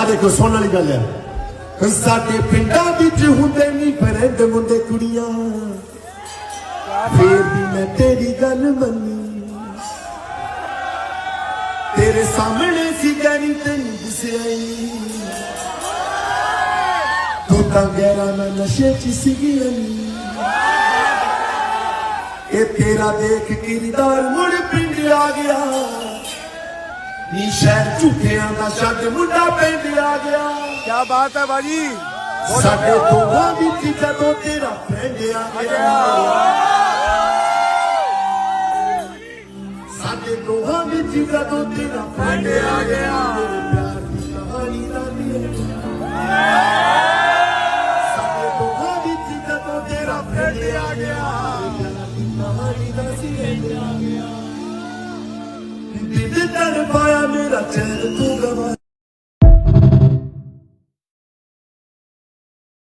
देखो सुनने वाली गल है साडे पिंडां विच हुंदे नहीं फ्रेंड मुंडे कुड़ियां फिर भी मैं तेरी गल मन्नी तेरे सामने सी जानी तेन दिसया तू तां गहरा मैं नशे च सीगी ये तेरा देख किरदार मुड़ पिंड आ गया नी शहर झूठियां दा छड्ड मुंडा पिंड आ गया क्या बात है बाजी साडे दोवां विच जदों तेरा फ्रेंड आ गया साडे दोवां विच जदों तेरा फ्रेंड आ गया